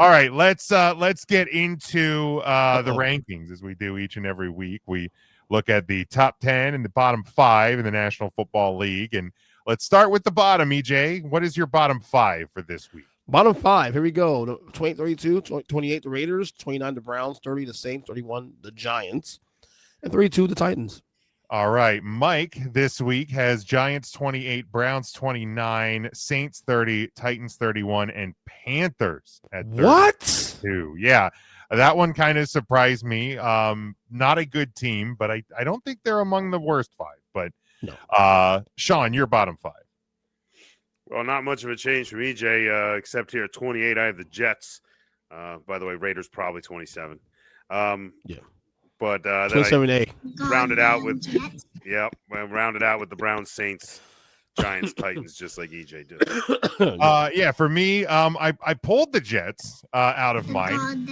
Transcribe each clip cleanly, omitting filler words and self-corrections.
All right, let's get into the Uh-oh. rankings as we do each and every week. We look at the top 10 and the bottom 5 in the National Football League, and let's start with the bottom. EJ, what is your bottom 5 for this week? Bottom 5, here we go. 32, 28 the Raiders, 29 the Browns, 30 the Saints, 31 the Giants, and 32 the Titans. All right, Mike this week has Giants 28, Browns 29, Saints 30, Titans 31, and Panthers at 32. What? Yeah, that one kind of surprised me. Not a good team, but I don't think they're among the worst 5. But no. Sean, your bottom 5. Well, not much of a change from EJ, except here at 28, I have the Jets. By the way, Raiders probably 27. Yeah. But then 27A. Rounded out with the Browns, Saints, Giants, Titans, just like EJ did. Yeah, for me, I pulled the Jets out of mine.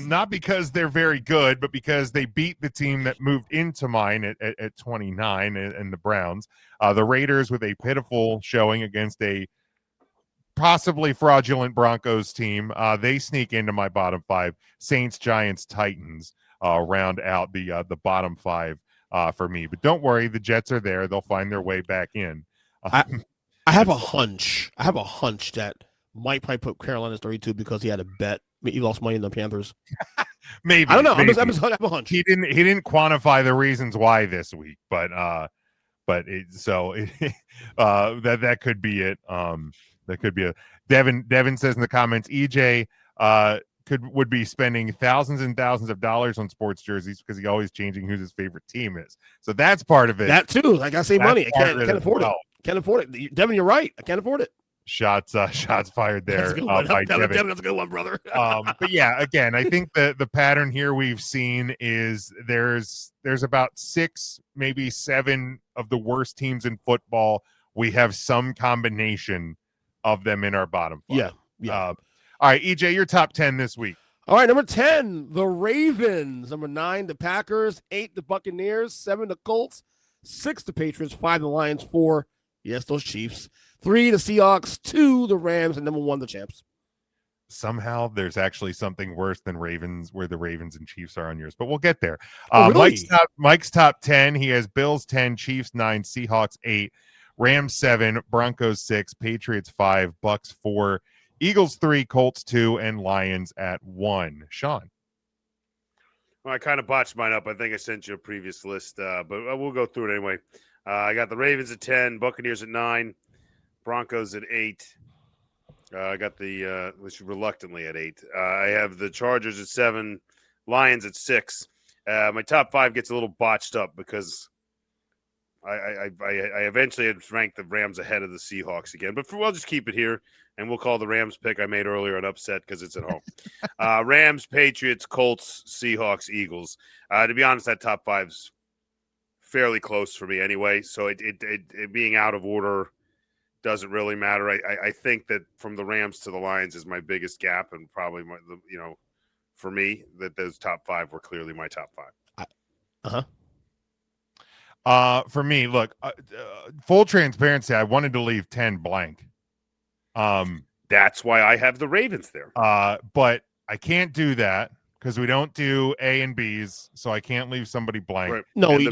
Not because they're very good, but because they beat the team that moved into mine at 29 and the Browns. The Raiders with a pitiful showing against a possibly fraudulent Broncos team. They sneak into my bottom 5. Saints, Giants, Titans round out the bottom 5 for me. But don't worry, the Jets are there. They'll find their way back in. I have a hunch. That Mike probably put Carolina's 32 because he had a bet. He lost money in the Panthers. Maybe. I don't know. Maybe. I have a hunch. He didn't quantify the reasons why this week, but that could be it. That could be a Devin says in the comments, EJ would be spending thousands and thousands of dollars on sports jerseys because he's always changing who his favorite team is. So that's part of it. That too. I gotta save money. I can't afford it. Can't afford it. Devin, you're right. I can't afford it. Shots fired there. That's a good one. Devin, that's a good one, brother. But yeah, again, I think the pattern here we've seen is there's about 6, maybe 7 of the worst teams in football. We have some combination of them in our bottom 5. Yeah. All right, EJ, your top 10 this week. All right, number 10, the Ravens. Number 9, the Packers. 8, the Buccaneers. 7, the Colts. 6, the Patriots. 5, the Lions. 4, yes, those Chiefs. 3, the Seahawks. 2, the Rams. And number 1, the Champs. Somehow there's actually something worse than Ravens, where the Ravens and Chiefs are on yours, but we'll get there. Really? Mike's top 10. He has Bills 10, Chiefs 9, Seahawks 8, Rams 7, Broncos 6, Patriots 5, Bucks 4, Eagles 3, Colts 2, and Lions at 1. Sean. Well, I kind of botched mine up. I think I sent you a previous list, but we'll go through it anyway. I got the Ravens at 10, Buccaneers at 9, Broncos at 8. I got the which reluctantly at 8. I have the Chargers at 7, Lions at 6. My top 5 gets a little botched up because I eventually had ranked the Rams ahead of the Seahawks again. But we'll just keep it here, and we'll call the Rams pick I made earlier an upset because it's at home. Rams, Patriots, Colts, Seahawks, Eagles. To be honest, that top 5's fairly close for me anyway. So it being out of order doesn't really matter. I think that from the Rams to the Lions is my biggest gap, and probably for me, that those top 5 were clearly my top 5. For me, look, full transparency, I wanted to leave 10 blank. That's why I have the Ravens there. But I can't do that because we don't do A and B's, so I can't leave somebody blank. Right. No, the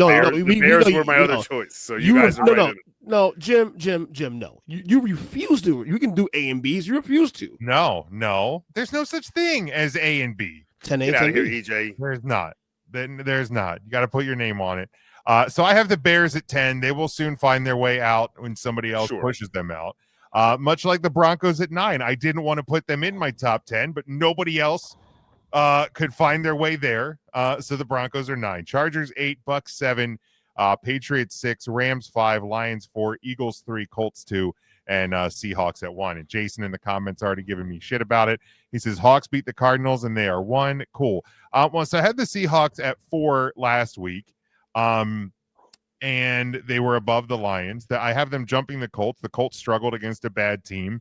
Bears were my other choice, so you guys are right. No, Jim, no. You refuse to. You can do A and B's. You refuse to. No. There's no such thing as A and B. 10A, Get out of 10B. here, EJ. There's not. There's not. You got to put your name on it. So I have the Bears at 10. They will soon find their way out when somebody else pushes them out. Much like the Broncos at 9. I didn't want to put them in my top 10, but nobody else could find their way there. So the Broncos are 9. Chargers 8, Bucks 7, Patriots 6, Rams 5, Lions 4, Eagles 3, Colts 2, and Seahawks at 1. And Jason in the comments already giving me shit about it. He says Hawks beat the Cardinals and they are 1. Cool. So I had the Seahawks at 4 last week. And they were above the Lions. I have them jumping the Colts. The Colts struggled against a bad team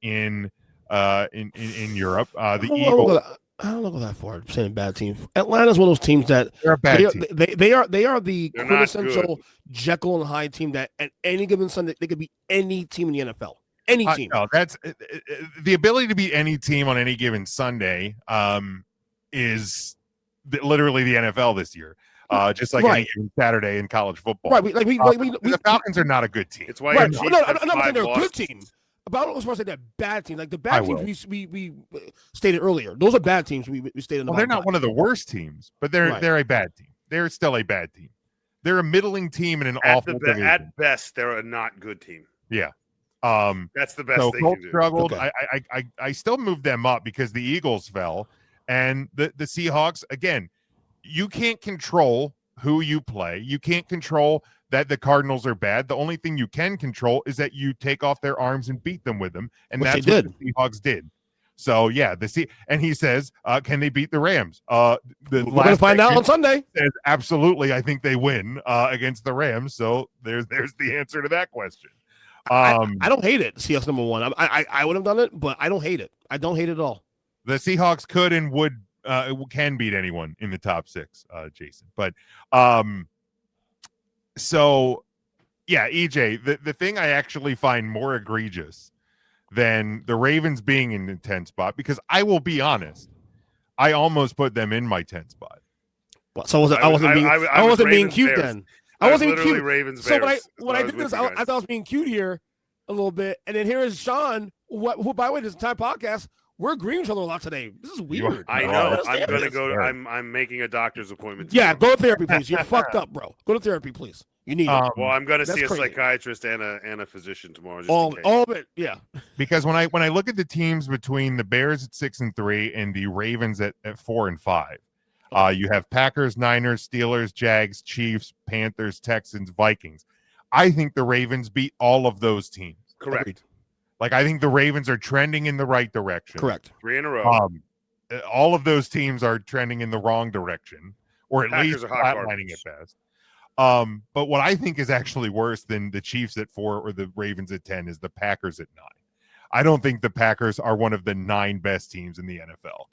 in Europe. The Eagles. I don't go that far saying bad team. Atlanta's one of those teams that they're a bad team. They are the quintessential Jekyll and Hyde team that at any given Sunday they could be any team in the NFL. Any team. No, that's the ability to beat any team on any given Sunday. Is literally the NFL this year. Just like any given Saturday in college football. Right. The Falcons are not a good team. It's why right. your No, Chiefs I'm have not saying five they're a good losses. team. But I don't want to say that bad team. Like the bad teams we stated earlier. Those are bad teams we stated in the they're not one of the worst teams, but they're a bad team. They're still a bad team. They're a middling team in an awful division. At best, they're a not good team. Yeah. That's the best so they Colts can do. struggled. Okay. I still moved them up because the Eagles fell, and the Seahawks again. You can't control who you play. You can't control that the Cardinals are bad. The only thing you can control is that you take off their arms and beat them with them, and Which that's they what the Seahawks did. So yeah, and he says, can they beat the Rams? We're gonna find out on Sunday. Says, absolutely, I think they win against the Rams. So there's the answer to that question. I don't hate it. Seahawks number one. I would have done it, but I don't hate it. I don't hate it at all. The Seahawks could and would can beat anyone in the top 6, Jason. But so yeah, EJ, the thing I actually find more egregious than the Ravens being in the 10th spot, because I will be honest, I almost put them in my 10th spot. Well, so I wasn't being cute Bears. then. I wasn't being cute. Ravens, so Bears, when I did this, I thought I was being cute here a little bit, and then here is Sean. Who by the way, this entire podcast, we're agreeing with each other a lot today. This is weird. I know. I'm gonna go. I'm making a doctor's appointment. Yeah, go to therapy, please. You're fucked up, bro. Go to therapy, please. You need it. Well, I'm gonna see a crazy. psychiatrist and a physician tomorrow. Just all of it, yeah. Because when I look at the teams between the Bears at 6-3 and the Ravens at 4-5, you have Packers, Niners, Steelers, Jags, Chiefs, Panthers, Texans, Vikings. I think the Ravens beat all of those teams. Correct. Agreed. Like, I think the Ravens are trending in the right direction. Correct. 3 in a row. All of those teams are trending in the wrong direction, or at Packers least are hot flatlining garbage. at best. But what I think is actually worse than the Chiefs at 4 or the Ravens at 10 is the Packers at 9. I don't think the Packers are one of the 9 best teams in the NFL.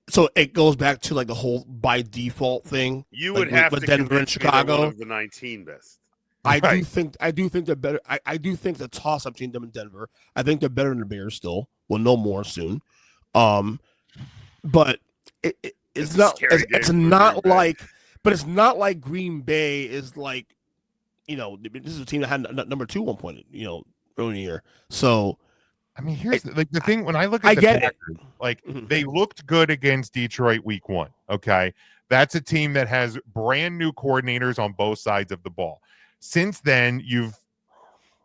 So it goes back to like the whole by default thing. You like would have with to Denver and convince me they're Chicago. one of the 19 best. I do think they're better. I do think the toss up between them and Denver. I think they're better than the Bears still. We'll know more soon. But it's not. It's not like. But it's not like Green Bay is like, this is a team that had number 2 1 point, early in the year. So, I mean, here's the thing. When I look at the Packers, like they looked good against Detroit week 1. Okay. That's a team that has brand new coordinators on both sides of the ball. Since then, you've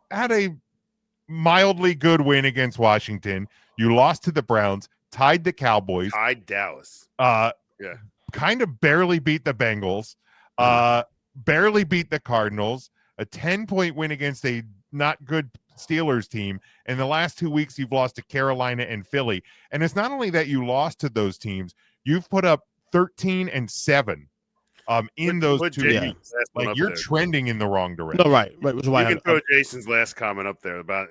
had a mildly good win against Washington. You lost to the Browns, tied the Cowboys, tied Dallas. Kind of barely beat the Bengals, barely beat the Cardinals, a 10-point win against a not good Steelers team. In the last 2 weeks, you've lost to Carolina and Philly. And it's not only that you lost to those teams, you've put up 13-7 in those 2 weeks. Like, you're trending in the wrong direction. No, right. Which is why you can throw Jason's last comment up there about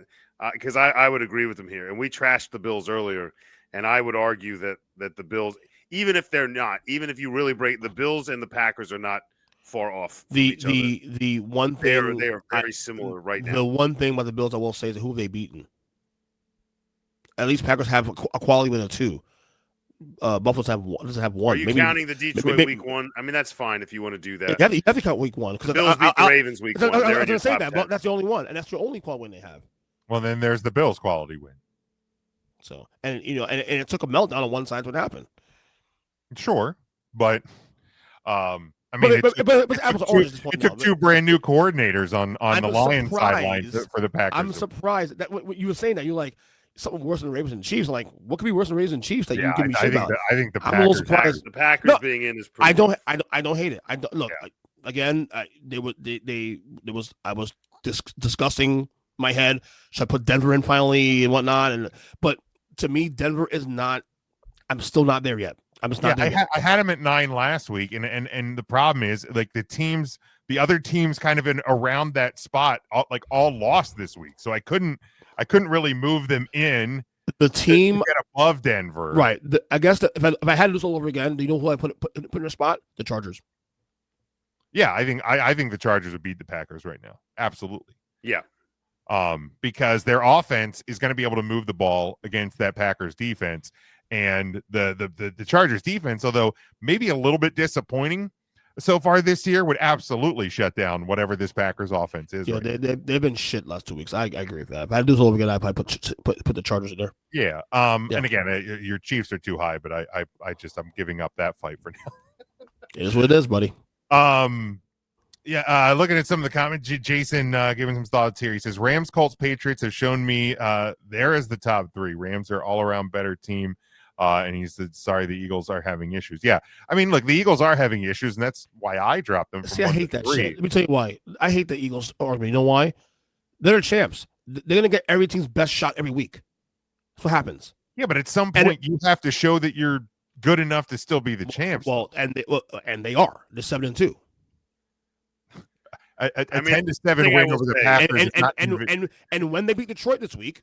because I would agree with him here. And we trashed the Bills earlier, and I would argue that the Bills, even if they're not, even if you really break the Bills and the Packers are not far off from each other. The one thing they are very similar right now. The one thing about the Bills I will say is who they beaten. At least Packers have a quality win or 2. Buffalo's doesn't have 1. Are you counting the Detroit week 1? I mean, that's fine if you want to do that. You have to count week 1 because Bills beat the Ravens week 1. I was going to say that, but that's the only one, and that's the only quality win they have. Well, then there's the Bills' quality win. So, and it took a meltdown on one side to happen. Sure, but I mean, it took 2 brand new coordinators on the Lions sideline for the Packers. I'm surprised that what you were saying that you're like something worse than the Ravens and Chiefs. I'm like, what could be worse than the Ravens and Chiefs that you give me shit about? I think the Packers. I'm a little surprised. The Packers being in is pretty. I don't hate it. I don't look again. I was discussing my head. Should I put Denver in finally and whatnot? But to me, Denver is not. I'm still not there yet. I'm just not there yet. I had him at 9 last week, and the problem is like the other teams kind of in around that spot, all lost this week, so I couldn't really move them in. The team to get above Denver, right? I guess if I had to do this all over again, do you know who I put in a spot? The Chargers. Yeah, I think the Chargers would beat the Packers right now. Absolutely. Yeah. because their offense is going to be able to move the ball against that Packers defense. And the Chargers defense, although maybe a little bit disappointing so far this year, would absolutely shut down whatever this Packers offense is. Yeah, right they've been shit last 2 weeks. I agree with that. If I had to do this over again, I'd probably put the Chargers in there. Yeah. And again, your Chiefs are too high, but I'm giving up that fight for now. It is what it is, buddy. Yeah, looking at some of the comments, Jason giving some thoughts here. He says, Rams, Colts, Patriots have shown me there is the top 3. Rams are all around better team. And he said, sorry, the Eagles are having issues. Yeah. I mean, look, the Eagles are having issues, and that's why I dropped them. See, I hate that shit. Let me tell you why. I hate the Eagles. Or you know why? They're champs. They're going to get every team's best shot every week. That's what happens. Yeah, but at some point, you have to show that you're good enough to still be the champs. Well, and they are. They're 7-2. A 10-7 win over the Packers. And when they beat Detroit this week,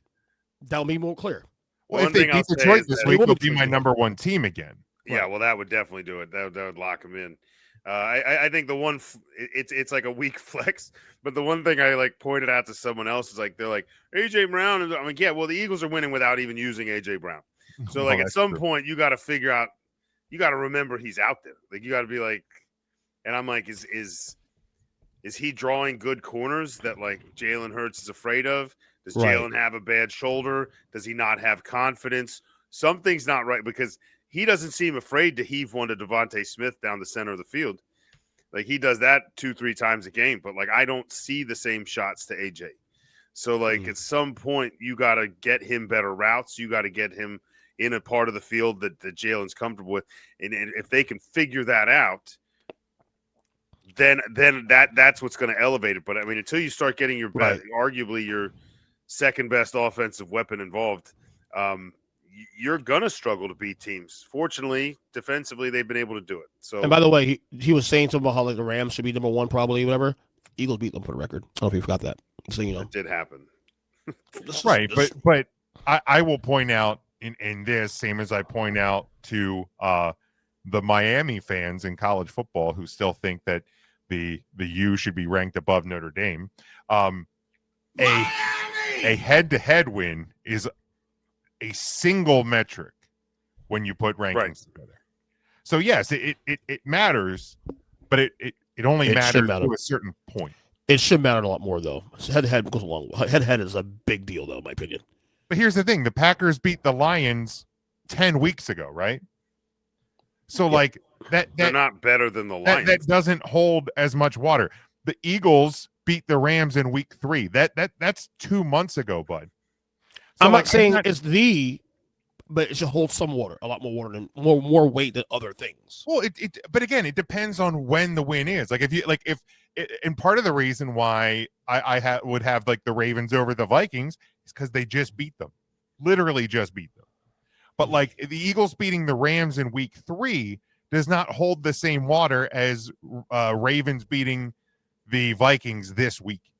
that'll be more clear. Well, if they beat Detroit this week, they'll be my number 1 team again. Yeah, well, that would definitely do it. That would lock them in. I think the one it's like a weak flex, but the one thing I like pointed out to someone else is like they're like AJ Brown. I'm like, yeah, well, the Eagles are winning without even using AJ Brown. So like at some point, you got to figure out, you got to remember he's out there. Like you got to be like, and I'm like, is he drawing good corners that like Jalen Hurts is afraid of? Does Jalen have a bad shoulder? Does he not have confidence? Something's not right because he doesn't seem afraid to heave one to Devontae Smith down the center of the field. Like he does that 2-3 times a game, but like I don't see the same shots to AJ. So like at some point you got to get him better routes. You got to get him in a part of the field that Jalen's comfortable with. And if they can figure that out, then that's what's going to elevate it. But I mean, until you start getting your best, arguably your second best offensive weapon involved, you're gonna struggle to beat teams. Fortunately, defensively, they've been able to do it. So, and by the way, he was saying something about how like the Rams should be number 1, probably whatever. Eagles beat them for the record. I don't know if you forgot that. So you know, it did happen. Right, but I will point out in this, same as I point out to the Miami fans in college football who still think that the U should be ranked above Notre Dame. A head-to-head win is a single metric when you put rankings together. So yes, it matters, but it only matters to a certain point. It should matter a lot more though. Head-to-head goes along. Head-to-head is a big deal though, in my opinion. But here's the thing: the Packers beat the Lions 10 weeks ago, right? So like that they're not better than the Lions. That doesn't hold as much water. The Eagles beat the Rams in week 3. That's 2 months ago, bud. So I'm not saying it's but it should hold some water, a lot more water than more weight than other things. Well, but again, it depends on when the win is. Like and part of the reason why I would have like the Ravens over the Vikings is because they just beat them, literally just beat them. But like the Eagles beating the Rams in week 3 does not hold the same water as Ravens beating the Vikings this week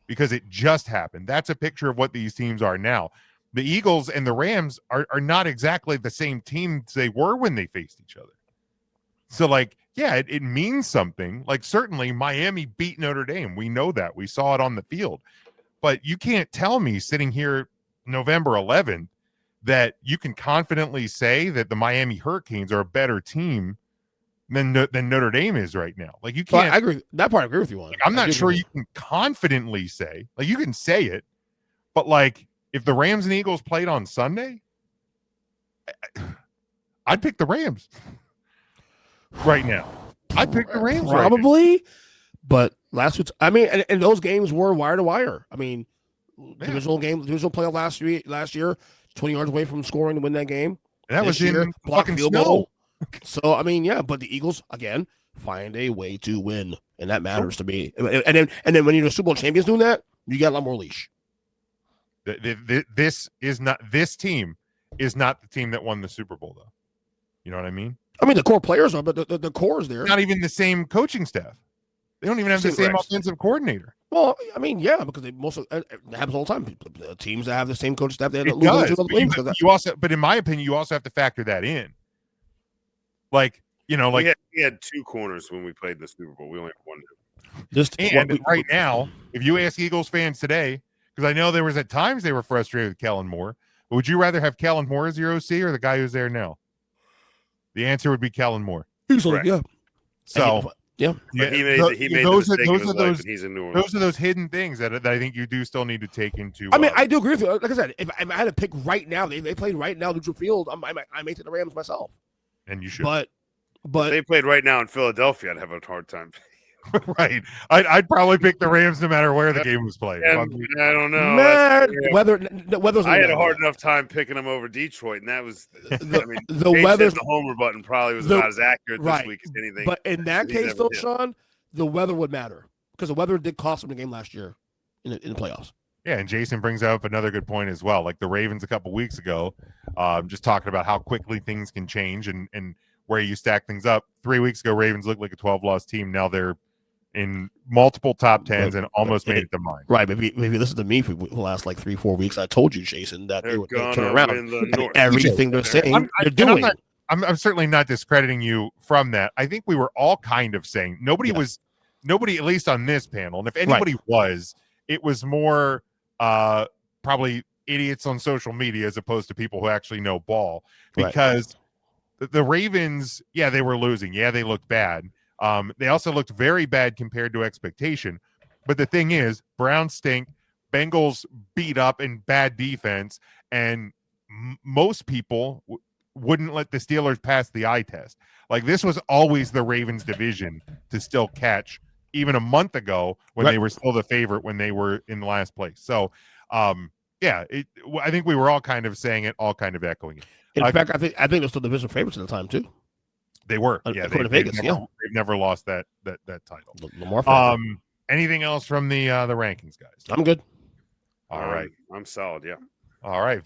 because it just happened. That's a picture of what these teams are now. The Eagles and the Rams are not exactly the same teams they were when they faced each other. So like, yeah, it means something. Like certainly Miami beat Notre Dame. We know that. We saw it on the field. But you can't tell me sitting here November 11th that you can confidently say that the Miami Hurricanes are a better team than Notre Dame is right now. Like you can't. I agree. That part I agree with you on. Like, I'm not sure you can confidently say. Like you can say it, but like if the Rams and Eagles played on Sunday, I'd pick the Rams right now. I'd pick the Rams probably, right, but last week, I mean, and those games were wire to wire. I mean, divisional playoff last year, 20 yards away from scoring to win that game. And that was in fucking field goal. So I mean, yeah, but the Eagles again find a way to win, and that matters to me. And then when you're the Super Bowl champions doing that, you got a lot more leash. This team is not the team that won the Super Bowl, though. You know what I mean? I mean, the core players are, but the core is there. Not even the same coaching staff. They don't even have the same offensive coordinator. Well, I mean, yeah, because it happens all the time. The teams that have the same coaching staff, they it does. But in my opinion, you also have to factor that in. Like, you know, like we had 2 corners when we played the Super Bowl. We only had 1. Right now, if you ask Eagles fans today, Because I know there was at times they were frustrated with Kellen Moore. But would you rather have Kellen Moore as your OC or the guy who's there now? The answer would be Kellen Moore. Easily, Correct. yeah. So Yeah. But he made the mistake of his life when he's in New Orleans. Those are those hidden things that I think you do still need to take into. I mean, I do agree with you. Like I said, if I had to pick right now, they played right now, Neutral Field. I may take the Rams myself. And you should. But if they played right now in Philadelphia, I'd have a hard time. Right. I'd probably pick the Rams no matter where the game was played. And, I don't know. Man, weather's. I had a hard enough time picking them over Detroit, and that was the weather's. The homer button probably was about as accurate right. this week as anything. But in that case, though, Sean, the weather would matter because the weather did cost them the game last year in the playoffs. Yeah, and Jason brings up another good point as well. Like the Ravens a couple weeks ago, just talking about how quickly things can change and where you stack things up. 3 weeks ago, Ravens looked like a 12-loss team. Now they're in multiple top tens and almost made it to mine. Right. Maybe listen to me for the last like 3-4 weeks. I told you, Jason, that they would turn around. Everything they're saying, they're doing. I'm certainly not discrediting you from that. I think we were all kind of saying nobody, at least on this panel, and if anybody was, it was more probably idiots on social media as opposed to people who actually know ball. Because the Ravens, they were losing. Yeah, they looked bad. They also looked very bad compared to expectation. But the thing is, Browns stink, Bengals beat up in bad defense, and most people wouldn't let the Steelers pass the eye test. Like, this was always the Ravens division to still catch, even a month ago when they were still the favorite when they were in last place. So, I think we were all kind of saying it, all kind of echoing it. In fact, I think they're still division favorites at the time too. They were, Vegas. They've never lost that title. Lamar. Anything else from the rankings, guys? I'm good. All right, I'm solid. Yeah. All right.